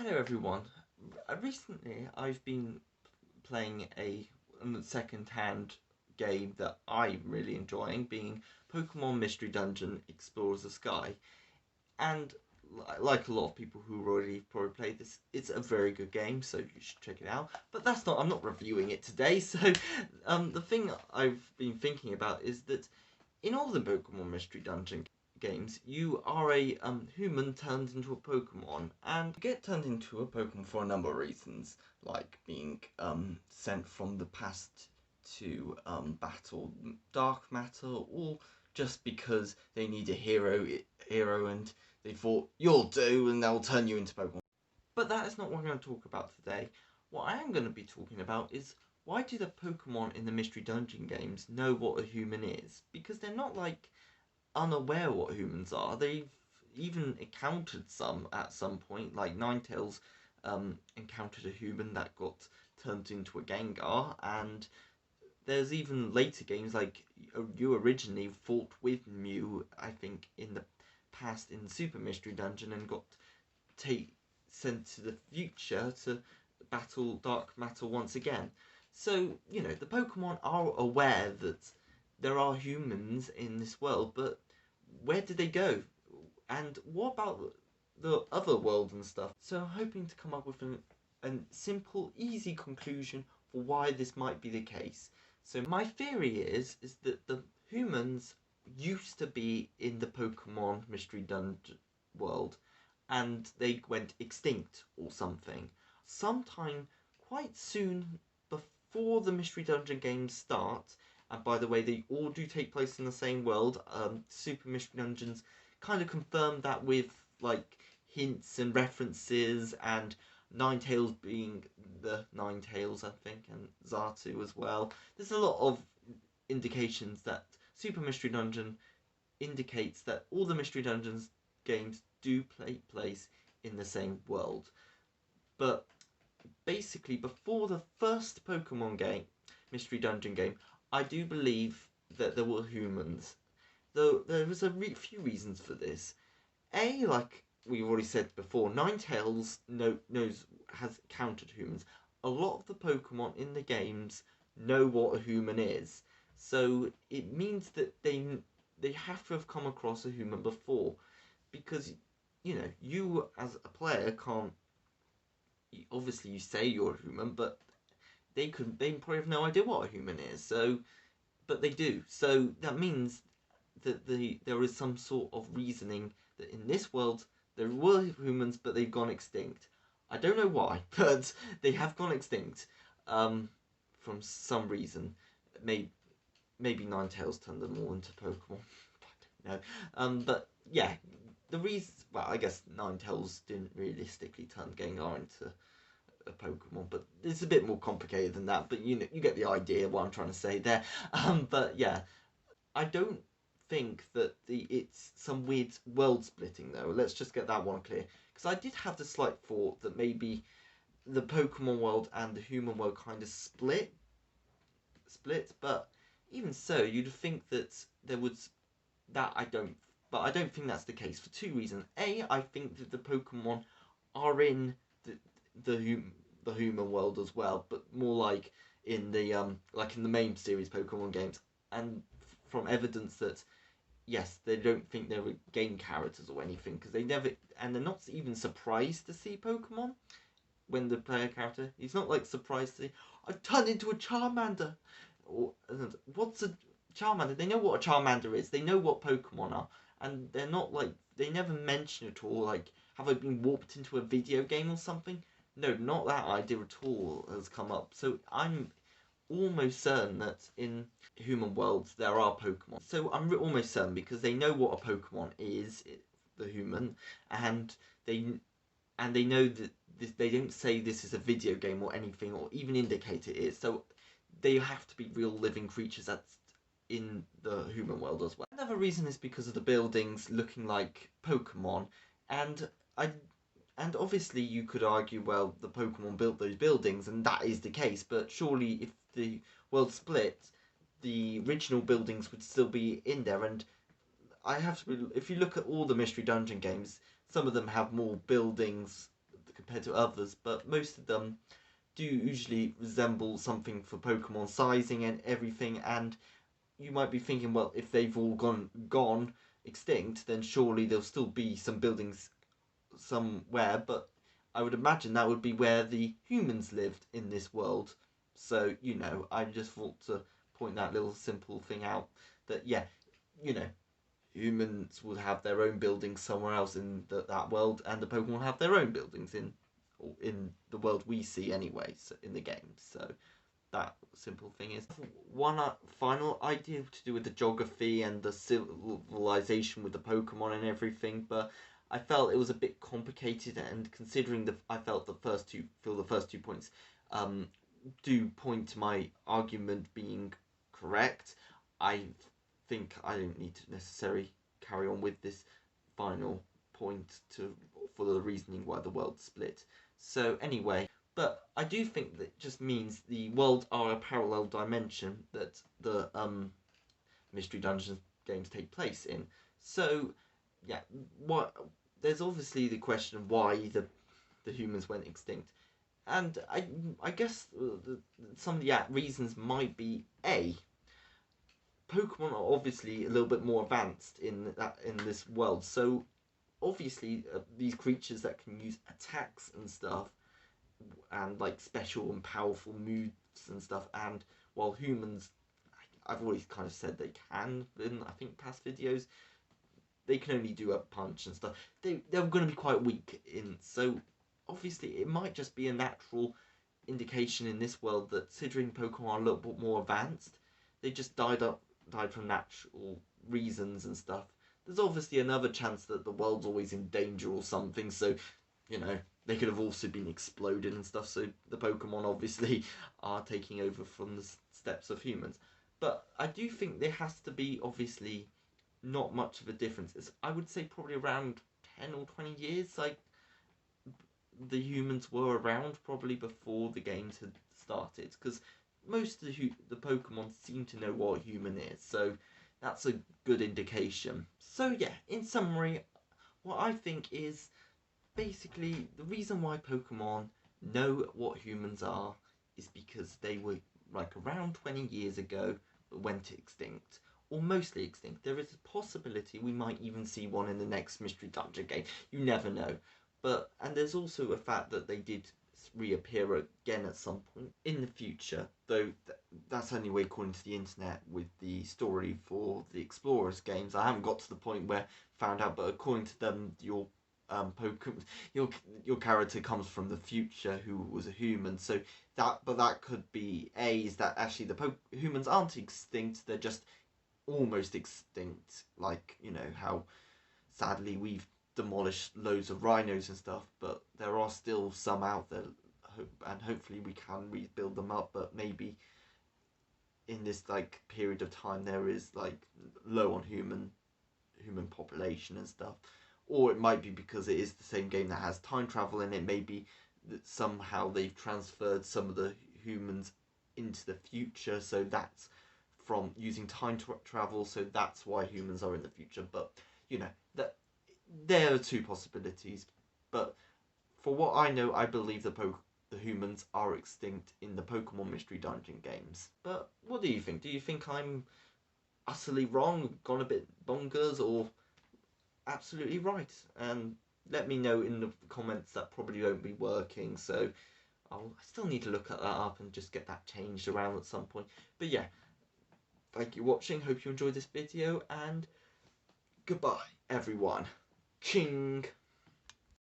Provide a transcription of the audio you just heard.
Hello everyone. Recently I've been playing a second-hand game that I'm really enjoying, being Pokemon Mystery Dungeon Explorers of Sky. And like a lot of people who already probably played this, it's a very good game, so you should check it out. But I'm not reviewing it today, so the thing I've been thinking about is that in all the Pokemon Mystery Dungeon games, you are a human turned into a Pokemon, and you get turned into a Pokemon for a number of reasons, like being sent from the past to battle dark matter, or just because they need a hero and they thought you'll do, and they'll turn you into Pokemon. But that is not what I'm going to talk about today. What I am going to be talking about is, why do the Pokemon in the Mystery Dungeon games know what a human is? Because they're not like unaware what humans are. They've even encountered some at some point, like Ninetales encountered a human that got turned into a Gengar, and there's even later games like you originally fought with Mew, I think, in the past in Super Mystery Dungeon and got sent to the future to battle dark matter once again. So, the Pokemon are aware that there are humans in this world, but where did they go? And what about the other world and stuff? So I'm hoping to come up with a simple, easy conclusion for why this might be the case. So my theory is that the humans used to be in the Pokemon Mystery Dungeon world, and they went extinct or something. Sometime quite soon before the Mystery Dungeon games start, and by the way, they all do take place in the same world. Super Mystery Dungeons kind of confirmed that with like hints and references, and Ninetales being the Ninetales, I think, and Xatu as well. There's a lot of indications that Super Mystery Dungeon indicates that all the Mystery Dungeons games do take place in the same world. But basically, before the first Pokemon game, Mystery Dungeon game, I do believe that there were humans. Though there was a few reasons for this. A, like we've already said before, Ninetales has countered humans. A lot of the Pokemon in the games know what a human is, so it means that they have to have come across a human before, because you as a player can't. Obviously, you say you're a human, but they probably have no idea what a human is. So, but they do. So that means that there is some sort of reasoning that in this world there were humans, but they've gone extinct. I don't know why, but they have gone extinct from some reason. Maybe Ninetales turned them all into Pokemon. I don't know. But yeah, the reason. Well, I guess Ninetales didn't realistically turn Gengar into a Pokemon, but it's a bit more complicated than that. But you get the idea of what I'm trying to say there. But yeah, I don't think that it's some weird world splitting though. Let's just get that one clear, because I did have the slight thought that maybe the Pokemon world and the human world kind of split. But even so, you'd think that there was that. But I don't think that's the case for two reasons. A, I think that the Pokemon are in the human world as well, but more like in the main series Pokemon games, and from evidence that yes, they don't think they were game characters or anything, because they're not even surprised to see Pokemon when the player character. He's not like surprised to see, I've turned into a Charmander. Or what's a Charmander? They know what a Charmander is. They know what Pokemon are, and they're not like, they never mention it all. Like, have I been warped into a video game or something? No, not that idea at all has come up. So I'm almost certain that in human worlds there are Pokemon. So I'm almost certain, because they know what a Pokemon is, the human, and they know that they don't say this is a video game or anything, or even indicate it is. So they have to be real living creatures that's in the human world as well. Another reason is because of the buildings looking like Pokemon, and obviously you could argue, well, the Pokemon built those buildings, and that is the case, but surely if the world split, the original buildings would still be in there. And if you look at all the Mystery Dungeon games, some of them have more buildings compared to others, but most of them do usually resemble something for Pokemon sizing and everything. And you might be thinking, well, if they've all gone extinct, then surely there'll still be some buildings somewhere. But I would imagine that would be where the humans lived in this world. So I just thought to point that little simple thing out. That yeah, you know, humans would have their own buildings somewhere else in that world, and the Pokemon have their own buildings in the world we see anyway, so in the game. So that simple thing is one final idea to do with the geography and the civilization with the Pokemon and everything, but I felt it was a bit complicated, and considering I felt the first two points do point to my argument being correct. I think I don't need to necessarily carry on with this final point for the reasoning why the world split. So anyway, but I do think that just means the worlds are a parallel dimension that the Mystery Dungeons games take place in. So yeah, there's obviously the question of why the humans went extinct, and I guess some of the reasons might be Pokemon are obviously a little bit more advanced in this world, so obviously these creatures that can use attacks and stuff, and like special and powerful moves and stuff, and while humans, I've always kind of said they can in I think past videos, they can only do a punch and stuff. They're going to be quite weak so obviously it might just be a natural indication in this world that considering Pokemon are a little bit more advanced, they just died from natural reasons and stuff. There's obviously another chance that the world's always in danger or something, so they could have also been exploded and stuff, so the Pokemon obviously are taking over from the steps of humans. But I do think there has to be obviously not much of a difference. I would say probably around 10 or 20 years, like the humans were around probably before the games had started, because most of the Pokemon seem to know what a human is, so that's a good indication. So yeah, in summary, what I think is basically the reason why Pokemon know what humans are is because they were like around 20 years ago but went extinct, or mostly extinct. There is a possibility we might even see one in the next Mystery Dungeon game. You never know. And there's also a fact that they did reappear again at some point in the future, though that's only way according to the internet with the story for the Explorers games. I haven't got to the point where I found out, but according to them, your Pokemon, your character comes from the future who was a human. So that could be is that actually the humans aren't extinct, they're just almost extinct, like how sadly we've demolished loads of rhinos and stuff, but there are still some out there, and hopefully we can rebuild them up. But maybe in this like period of time there is like low on human population and stuff, or it might be because it is the same game that has time travel in it. Maybe that somehow they've transferred some of the humans into the future, so that's from using time travel, so that's why humans are in the future. But that there are two possibilities, but for what I know, I believe the humans are extinct in the Pokemon Mystery Dungeon games. But what do you think? Do you think I'm utterly wrong, gone a bit bonkers, or absolutely right? And let me know in the comments. That probably won't be working, so I still need to look at that up and just get that changed around at some point. But yeah, thank you for watching, hope you enjoyed this video, and goodbye everyone. Ching!